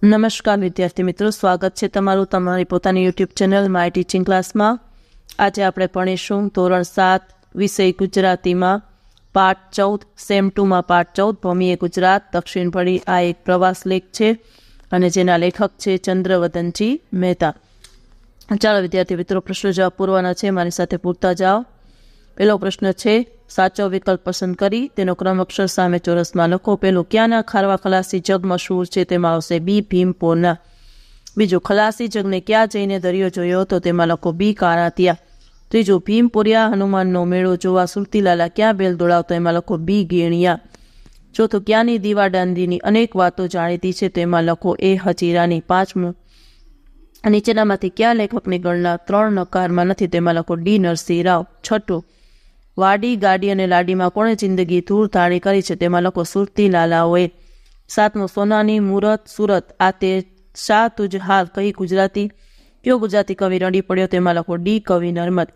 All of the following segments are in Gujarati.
નમસ્કાર વિદ્યાર્થી મિત્રો, સ્વાગત છે તમારું તમારી પોતાની યુટ્યુબ ચેનલ માય ટીચિંગ ક્લાસમાં। આજે આપણે ભણીશું ધોરણ 7 વિષય ગુજરાતીમાં પાઠ 14 સેમ 2માં પાઠ 14 ભૂમિએ ગુજરાત દક્ષિણ ભળી। આ એક પ્રવાસ લેખ છે અને જેના લેખક છે ચંદ્રવદનજી મહેતા। ચાલો વિદ્યાર્થી મિત્રો, પ્રશ્નો જવાબ પૂરવાના છે, મારી સાથે પૂરતા જાઓ। પહેલો પ્રશ્ન છે, સાચો વિકલ્પ પસંદ કરી તેનો ક્રમ અક્ષર સામે ચોરસમાં લખો। પેલું, ક્યાંના ખારવા ખલાસી જગ મશહૂર છે? તેમાં આવશે બી ભીમપોરના। બીજું, ખલાસી જગને ક્યાં જઈને દરિયો જોયો હતો? તેમાં લખો બી કારાતિયા। ત્રીજું, ભીમપુરિયા હનુમાનનો મેળો જોવા સુરતીલાલા ક્યાં બેલ દોડાવતો? એમાં લખો બી ગેણિયા। ચોથું, ક્યાંની દીવાદાંડીની અનેક વાતો જાણીતી છે? તેમાં લખો એ હજીરાની। પાંચમું, નીચેનામાંથી ક્યાં લેખકની ગણના 3 નકારમાં નથી? તેમાં લખો ડી નરસિંહ રાવ। છઠ્ઠું, વાડી ગાડી અને લાડીમાં કોણે જિંદગી ધૂળ ધાણી કરી છે? તેમાં લખો સુરતી લાલાઓએ। સાતમું, સોનાની મૂરત સુરત આ તે શા તુજ હાલ કઈ ગુજરાતી કયો ગુજરાતી કવિ રડી પડ્યો? તેમાં લખો ડી કવિ નર્મદ।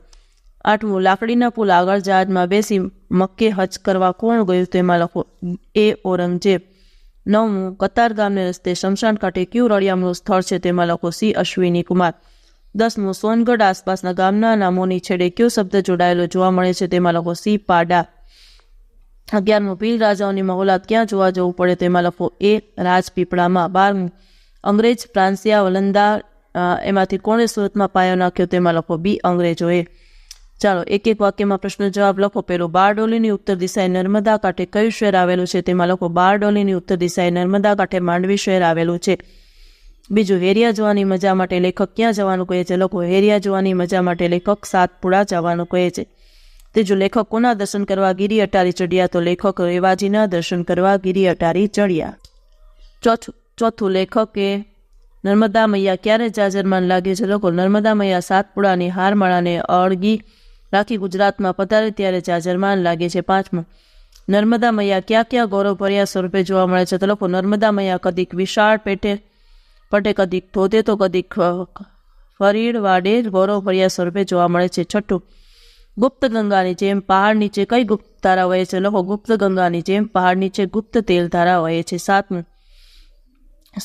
આઠમું, લાકડીના પુલ આગળ જહાજમાં બેસી મક્કે હજ કરવા કોણ ગયું? તેમાં લખો એ ઔરંગઝેબ। નવમું, કતાર ગામને રસ્તે શમશાન કાંઠે કયું રળિયામણું સ્થળ છે? તેમાં લખો સી અશ્વિની કુમાર। 10મું, સોનગઢ આસપાસના ગામના નામોની છેડે કયો શબ્દ જોડાયેલો જોવા મળે છે? તેમાં લખો સી પાડા। 11મું, ભીલ રાજાઓની મહોલાત ક્યાં જોવા જવું પડે? તેમાં લખો એ રાજપીપળામાં। 12મું, અંગ્રેજ ફ્રાન્સિયા વલંદા એમાંથી કોણે સુરતમાં પાયો નાખ્યો? તેમાં લખો બી અંગ્રેજોએ। ચાલો એક એક વાક્યમાં પ્રશ્ન જવાબ લખો। પેલું, બારડોલીની ઉત્તર દિશાએ નર્મદા કાંઠે કયું શહેર આવેલું છે? તેમાં લખો બારડોલીની ઉત્તર દિશાએ નર્મદા કાંઠે માંડવી શહેર આવેલું છે। બીજું, હેરિયા જોવાની મજા માટે લેખક ક્યાં જવાનું કહે છે? લખો હેરિયા જોવાની મજા માટે લેખક સાતપુડા જવાનું કહે છે। ત્રીજું, લેખક કોના દર્શન કરવા ગિરી અટારી ચડ્યા? તો લેખક રેવાજીના દર્શન કરવા ગિરી અટારી ચડ્યા। ચોથું, લેખકે નર્મદા મૈયા ક્યારે જાજરમાન લાગે છે? લખો નર્મદા મૈયા સાતપુડાની હારમાળાને અળગી રાખી ગુજરાતમાં પધારે ત્યારે જાજરમાન લાગે છે। 5મું, નર્મદા મૈયા ક્યાં ક્યાં ગૌરવભર્યા સ્વરૂપે જોવા મળે છે? તો લખો નર્મદા મૈયા કદીક વિશાળ પટે કદીક ધોધે તો કદીક ફરીડ વાડે ગૌરવભર્યા સ્વરૂપે જોવા મળે છે। 6મું, ગુપ્ત ગંગાની જેમ પહાડ નીચે કઈ ગુપ્ત ધારા વહે છે? લખો ગુપ્ત ગંગાની જેમ પહાડ નીચે ગુપ્ત તેલ ધારા વહે છે। 7મું,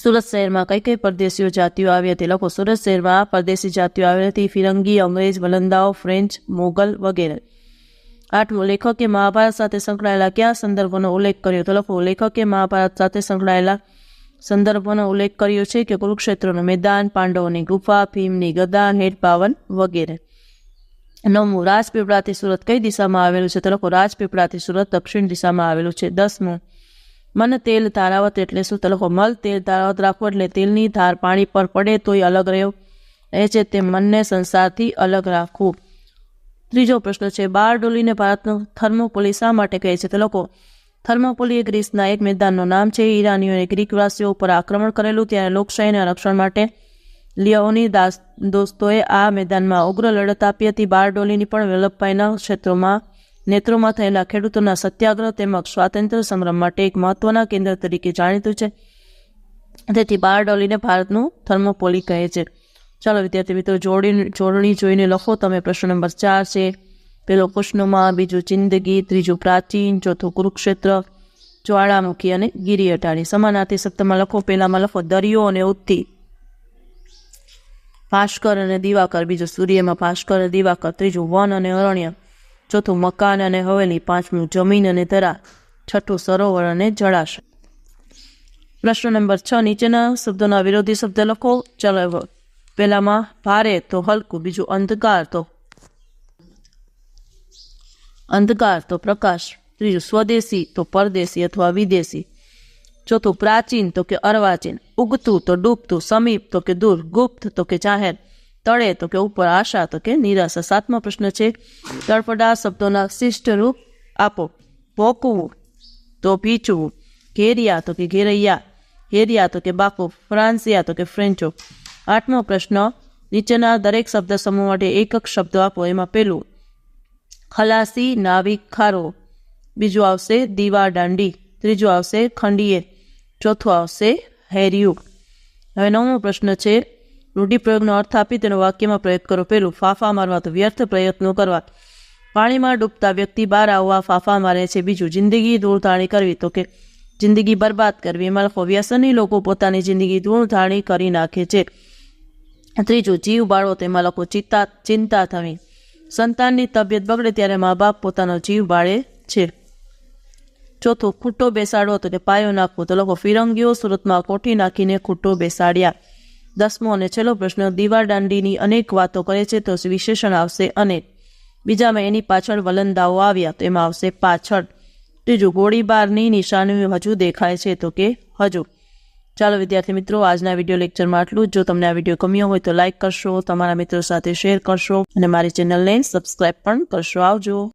સુરત શહેરમાં કઈ કઈ પરદેશીઓ જાતિઓ આવી હતી? લખો સુરત શહેરમાં પરદેશી જાતિઓ આવી હતી ફિરંગી, અંગ્રેજ, વલંદાઓ, ફ્રેન્ચ, મોગલ વગેરે। 8મું, લેખકે મહાભારત સાથે સંકળાયેલા કયા સંદર્ભોનો ઉલ્લેખ કર્યો? તો લખો લેખકે મહાભારત સાથે સંકળાયેલા સંદર્ભોનો ઉલ્લેખ કર્યો છે કે કુરુક્ષેત્રનું મેદાન, પાંડવોની ગુફા, ભીમની ગદા, હેડ પાવન વગેરે। 9મું, રાજપીપળાથી સુરત કઈ દિશામાં આવેલું છે? તો લખો રાજપીપળાથી સુરત દક્ષિણ દિશામાં આવેલું છે। 10મું, મન તેલ ધારાવત એટલે શું? તો લખો મલ તેલ ધારાવત રાખવો એટલે તેલની ધાર પાણી પર પડે તોય અલગ રહ્યો એ છે તે મનને સંસારથી અલગ રાખવું। ત્રીજો પ્રશ્ન છે, બારડોલીને ભારતનો થર્મોપોલી શા માટે કહે છે? તો લખો થર્મોપોલી એ ગ્રીસના એક મેદાનનું નામ છે। ઈરાનીઓએ ગ્રીકવાસીઓ ઉપર આક્રમણ કરેલું ત્યારે લોકશાહીના રક્ષણ માટે લિયોની દોસ્તોએ આ મેદાનમાં ઉગ્ર લડત આપી હતી। બારડોલીની પણ વલ્લભભાઈના નેત્રોમાં થયેલા ખેડૂતોના સત્યાગ્રહ તેમજ સ્વાતંત્ર્ય સંગ્રામ માટે એક મહત્વના કેન્દ્ર તરીકે જાણીતું છે, તેથી બારડોલીને ભારતનું થર્મોપોલી કહે છે। ચાલો વિદ્યાર્થી મિત્રો, જોડણી જોઈને લખો તમે। પ્રશ્ન નંબર 4 છે, પેલો ખુશનુમા, બીજું જિંદગી, ત્રીજું પ્રાચીન, ચોથું કુરુક્ષેત્ર, જ્વાળામુખી અને ગિરી અટારી। સમાનાર્થી શબ્દમાં લખો। પહેલામાં લખો દરિયો અને ઉત્તી, ભાસ્કર અને દિવાકર, બીજું સૂર્યમાં ભાસ્કર અને દિવાકર, ત્રીજું વન અને અરણ્ય, ચોથું મકાન અને હવેલી, 5મું જમીન અને ધરા, 6થું સરોવર અને જળાશય। પ્રશ્ન નંબર 6, નીચેના શબ્દોના વિરોધી શબ્દ લખો। ચાલો પહેલામાં ભારે તો હલકું, બીજું અંધકાર તો પ્રકાશ, ત્રીજું સ્વદેશી તો પરદેશી અથવા વિદેશી, ચોથું પ્રાચીન તો કે અર્વાચીન, ઉગતું તો ડૂબતું, સમીપ તો કે દૂર, ગુપ્ત તો કે જાહેર, તળે તો કે ઉપર, આશા તો કે નિરાશા। 7મો પ્રશ્ન છે, તળપડા શબ્દોના શિષ્ટ રૂપ આપો। ભોકવું તો ભીચવું, ઘેરિયા તો કે ઘેરૈયા, હેરિયા તો કે બાકુ, ફ્રાન્સિયા તો કે ફ્રેન્ચો। 8મો પ્રશ્ન, નીચેના દરેક શબ્દ સમૂહ માટે એકક શબ્દો આપો। એમાં પેલું ખલાસી, નાવિક, ખારો, બીજું આવશે દીવા દાંડી, ત્રીજું આવશે ખંડીએ, ચોથું આવશે હેરિયું। હવે 9મો પ્રશ્ન છે, રૂઢિપ્રયોગનો અર્થ આપી તેનો વાક્યમાં પ્રયોગ કરો। પેલું ફાફા મારવા તો વ્યર્થ પ્રયત્નો કરવા, પાણીમાં ડૂબતા વ્યક્તિ બહાર આવવા ફાફા મારે છે। બીજું જિંદગી ધૂળધાણી કરવી તો કે જિંદગી બરબાદ કરવી. એમાં લખો વ્યસની લોકો પોતાની જિંદગી ધૂળધાણી કરી નાખે છે. ત્રીજું જીવ બાળવો, તેમાં લખો ચિંતા થવી. સંતાનની તબિયત બગડે ત્યારે મા બાપ પોતાનો જીવ બાળે છે. ચોથું ખૂટો બેસાડવો, તો પાયો નાખવો, તો લખો ફિરંગીઓ સુરતમાં કોઠી નાખીને ખૂટો બેસાડ્યા. 10મો અને છેલ્લો પ્રશ્ન, દીવા દાંડીની અનેક વાતો કરે છે, તો વિશેષણ આવશે અને. બીજામાં એની પાછળ વલંદાઓ આવ્યા, તો એમાં આવશે પાછળ. ત્રીજું ગોળીબારની નિશાનીઓ હજુ દેખાય છે, તો કે હજુ. ચાલો વિદ્યાર્થી મિત્રો, આજના વિડીયો લેક્ચરમાં આટલું જ. જો તમને આ વિડીયો ગમ્યો હોય તો લાઇક કરશો, તમારા મિત્રો સાથે શેર કરશો અને મારી ચેનલને સબસ્ક્રાઈબ પણ કરશો. આવજો.